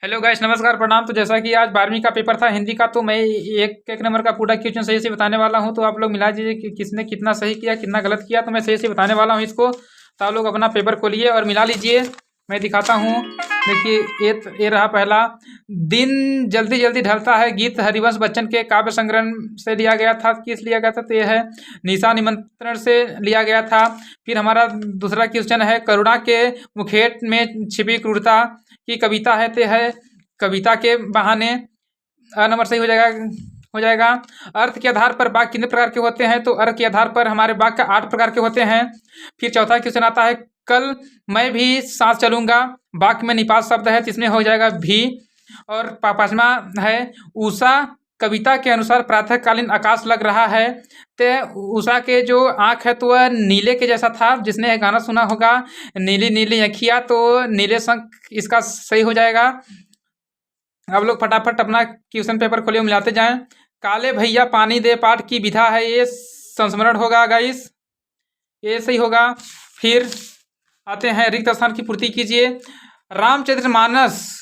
Hello guys, नमस्कार, प्रणाम। तो जैसा कि आज 12वीं का पेपर था हिंदी का, तो मैं एक एक नंबर का पूरा क्वेश्चन सही से बताने वाला हूं। तो आप लोग मिला दीजिए कि किसने कितना सही किया, कितना गलत किया। तो मैं सही से बताने वाला हूं इसको, तो आप लोग अपना पेपर खोलिए और मिला लीजिए। मैं दिखाता हूँ। देखिए, ये रहा पहला। दिन जल्दी जल्दी ढलता है गीत हरिवंश बच्चन के काव्य संग्रह से लिया गया था। किस लिया गया था? तो ये है निशा निमंत्रण से लिया गया था। फिर हमारा दूसरा क्वेश्चन है, करुणा के मुखेट में छिपी क्रूरता की कविता है। ते है कविता के बहाने। नंबर सही हो जाएगा। अर्थ के आधार पर वाक्य कितने प्रकार के होते हैं? तो अर्थ के आधार पर हमारे वाक्य 8 प्रकार के होते हैं। फिर चौथा क्वेश्चन आता है, कल मैं भी साथ चलूंगा। वाक्य में निपात शब्द है, तो इसमें हो जाएगा भी। और पांचवा है, उषा कविता के अनुसार प्रातःकालीन आकाश लग रहा है। तो उषा के जो आँख है तो वह नीले के जैसा था। जिसने गाना सुना होगा नीली नीली अखियाँ, तो नीले संग इसका सही हो जाएगा। अब लोग फटाफट अपना क्वेश्चन पेपर खोलिए, मिलाते जाएं। काले भैया पानी दे पाठ की विधा है, ये संस्मरण होगा गाइस, ये सही होगा। फिर आते हैं, रिक्त स्थान की पूर्ति कीजिए। रामचरितमानस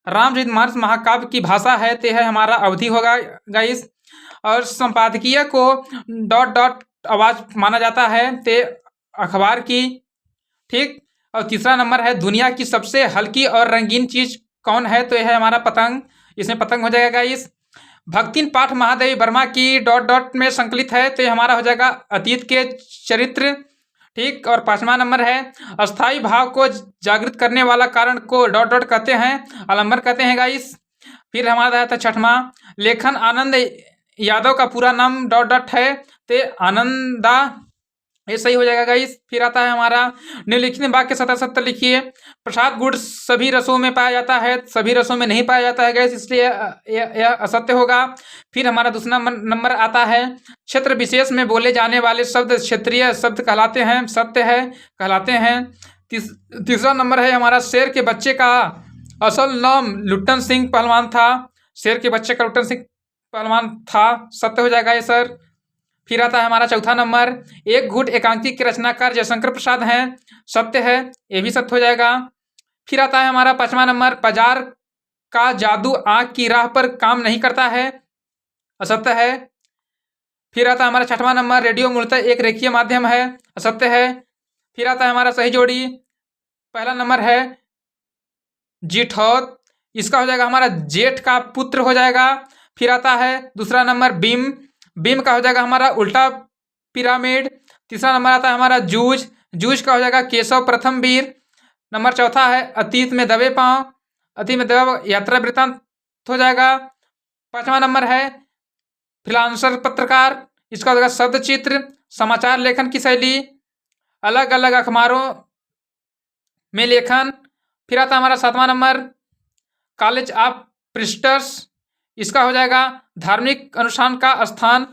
रामचरितमानस महाकाव्य की भाषा है, ते है हमारा अवधि होगा गाइस। और संपादकीय को डॉट डॉट आवाज माना जाता है, ते अखबार की। ठीक। और तीसरा नंबर है, दुनिया की सबसे हल्की और रंगीन चीज कौन है? तो यह है हमारा पतंग, इसमें पतंग हो जाएगा गाइस। भक्तिन पाठ महादेवी वर्मा की डॉट डॉट में संकलित है, तो ये हमारा हो जाएगा अतीत के चरित्र। ठीक। और पांचवा नंबर है, अस्थाई भाव को जागृत करने वाला कारण को डॉट डॉट कहते हैं, आलम्बर कहते हैं गाइस। फिर हमारा आया था छठवां, लेखन आनंद यादव का पूरा नाम डॉट डॉट है, तो आनंदा, ये सही हो जाएगा गाइस। फिर आता है हमारा, निम्नलिखित वाक्य 77 लिखिए। प्रसाद गुड़ सभी रसों में पाया जाता है, सभी रसों में नहीं पाया जाता है गाइस, इसलिए यह असत्य होगा। फिर हमारा दूसरा नंबर आता है, क्षेत्र विशेष में बोले जाने वाले शब्द क्षेत्रीय शब्द कहलाते हैं, सत्य है, कहलाते हैं। तीसरा नंबर है हमारा, शेर के बच्चे का असल नाम लुट्टन सिंह पहलवान था। शेर के बच्चे का लुट्टन सिंह पहलवान था, सत्य हो जाएगा ये सर। फिर आता है हमारा चौथा नंबर, एक घूट एकांकी के रचनाकार जयशंकर प्रसाद हैं, सत्य है, ये भी सत्य हो जाएगा। फिर आता है हमारा पांचवा नंबर, बाजार का जादू आंख की राह पर काम नहीं करता है, असत्य है। फिर आता है हमारा छठवां नंबर, रेडियो मूलतः एक रेखीय माध्यम है, असत्य है। फिर आता है हमारा सही जोड़ी, पहला नंबर है जिठौत, इसका हो जाएगा हमारा जेठ का पुत्र हो जाएगा। फिर आता है दूसरा नंबर बीम, बीम का हो जाएगा हमारा उल्टा पिरामिड। तीसरा नंबर आता है हमारा जूझ, जूझ का हो जाएगा केशव प्रथम वीर। नंबर चौथा है अतीत में दबे पांव, अतीत में दबे यात्रा वृत्तांत हो जाएगा। पांचवा नंबर है फ्रीलांसर पत्रकार, इसका हो जाएगा शब्द चित्र, समाचार लेखन की शैली, अलग अलग अखबारों में लेखन। फिर आता है हमारा सातवां नंबर, कॉलेज ऑफ प्रिस्टर्स, इसका हो जाएगा धार्मिक अनुष्ठान का स्थान।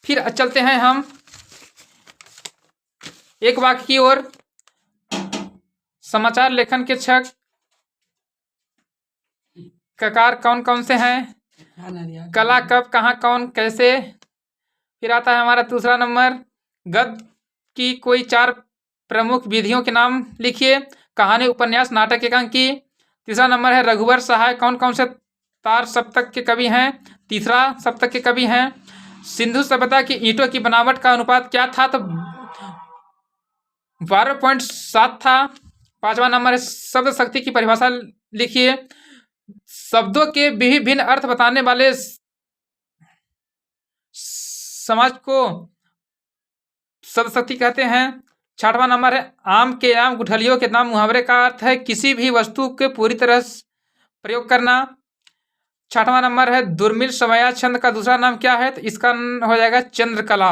फिर चलते हैं हम एक वाक्य की ओर, समाचार लेखन के छक ककार कौन कौन से हैं, कला कब कहाँ कौन कैसे। फिर आता है हमारा दूसरा नंबर, गद्य की कोई 4 प्रमुख विधियों के नाम लिखिए, कहानी उपन्यास नाटक एकांकी। तीसरा नंबर है, रघुवर सहाय कौन कौन से तार सप्तक के कवि हैं, तीसरा सप्तक के कवि हैं। सिंधु सभ्यता की ईंटों की बनावट का अनुपात क्या था? तो 12.7 था। पांचवा नंबर है, शब्द शक्ति की परिभाषा लिखिए, शब्दों के विभिन्न अर्थ बताने वाले समाज को शब्द शक्ति कहते हैं। छठवां नंबर है, आम के नाम गुठलियों के नाम मुहावरे का अर्थ है किसी भी वस्तु के पूरी तरह प्रयोग करना। छठवां नंबर है, दुर्मिल समया छंद का दूसरा नाम क्या है? तो इसका हो जाएगा चंद्रकला।